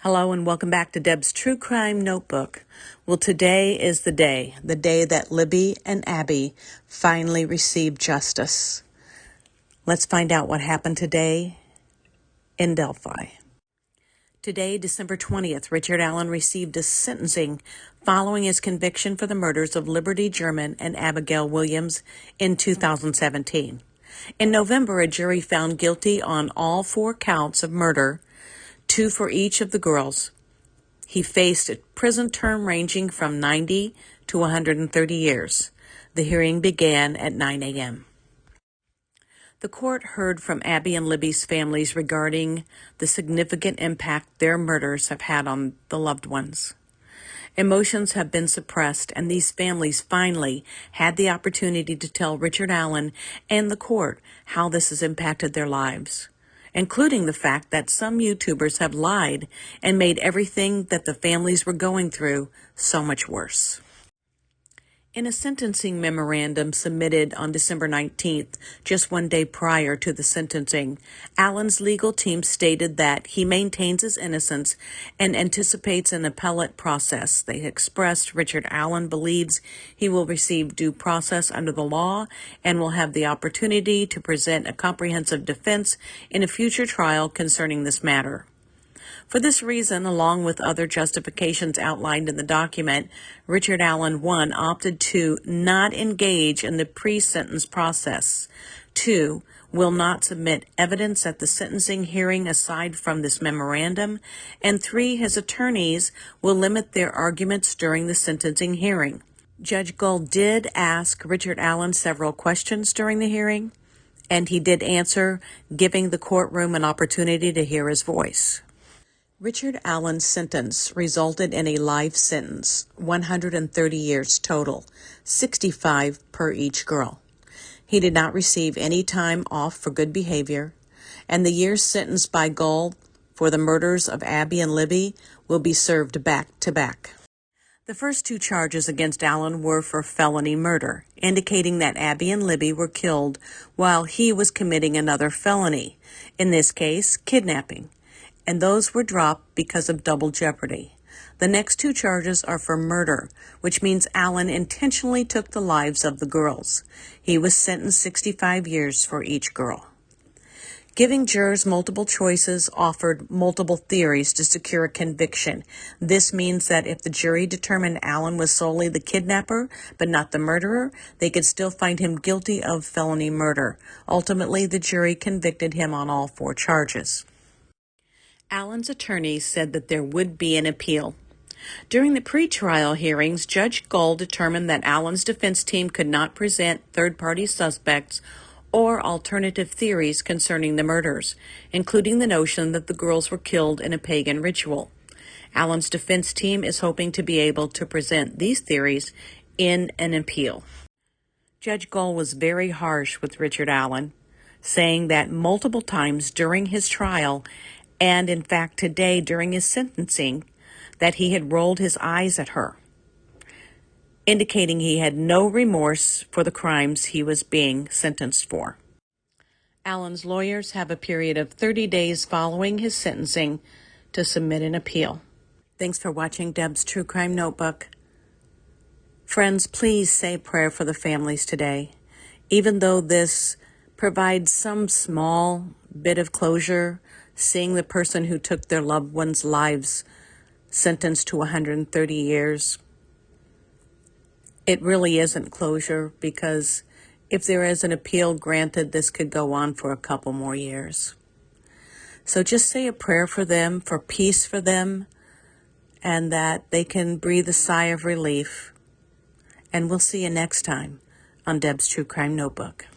Hello and welcome back to Deb's True Crime Notebook. Well, today is the day that Libby and Abby finally received justice. Let's find out what happened today in Delphi. Today, December 20th, Richard Allen received a sentencing following his conviction for the murders of Liberty German and Abigail Williams in 2017. In November, a jury found guilty on all 4 counts of murder, 2 for each of the girls. He faced a prison term ranging from 90 to 130 years. The hearing began at 9 a.m. The court heard from Abby and Libby's families regarding the significant impact their murders have had on the loved ones. Emotions have been suppressed, and these families finally had the opportunity to tell Richard Allen and the court how this has impacted their lives, including the fact that some YouTubers have lied and made everything that the families were going through so much worse. In a sentencing memorandum submitted on December 19th, just one day prior to the sentencing, Allen's legal team stated that he maintains his innocence and anticipates an appellate process. They expressed Richard Allen believes he will receive due process under the law and will have the opportunity to present a comprehensive defense in a future trial concerning this matter. For this reason, along with other justifications outlined in the document, Richard Allen, 1, opted to not engage in the pre-sentence process, 2, will not submit evidence at the sentencing hearing aside from this memorandum, and 3, his attorneys will limit their arguments during the sentencing hearing. Judge Gold did ask Richard Allen several questions during the hearing, and he did answer, giving the courtroom an opportunity to hear his voice. Richard Allen's sentence resulted in a life sentence, 130 years total, 65 per each girl. He did not receive any time off for good behavior, and the years sentenced by Gold for the murders of Abby and Libby will be served back to back. The first 2 charges against Allen were for felony murder, indicating that Abby and Libby were killed while he was committing another felony, in this case, kidnapping, and those were dropped because of double jeopardy. The next 2 charges are for murder, which means Allen intentionally took the lives of the girls. He was sentenced 65 years for each girl. Giving jurors multiple choices offered multiple theories to secure a conviction. This means that if the jury determined Allen was solely the kidnapper but not the murderer, they could still find him guilty of felony murder. Ultimately, the jury convicted him on all 4 charges. Allen's attorneys said that there would be an appeal. During the pretrial hearings, Judge Gold determined that Allen's defense team could not present third-party suspects or alternative theories concerning the murders, including the notion that the girls were killed in a pagan ritual. Allen's defense team is hoping to be able to present these theories in an appeal. Judge Gold was very harsh with Richard Allen, saying that multiple times during his trial, and in fact today during his sentencing, that he had rolled his eyes at her, indicating he had no remorse for the crimes he was being sentenced for. Allen's lawyers have a period of 30 days following his sentencing to submit an appeal. Thanks for watching Deb's True Crime Notebook. Friends, please say a prayer for the families today. Even though this provides some small bit of closure, seeing the person who took their loved ones' lives sentenced to 130 years, it really isn't closure, because if there is an appeal granted, this could go on for a couple more years. So just say a prayer for them, for peace for them, and that they can breathe a sigh of relief. And we'll see you next time on Deb's True Crime Notebook.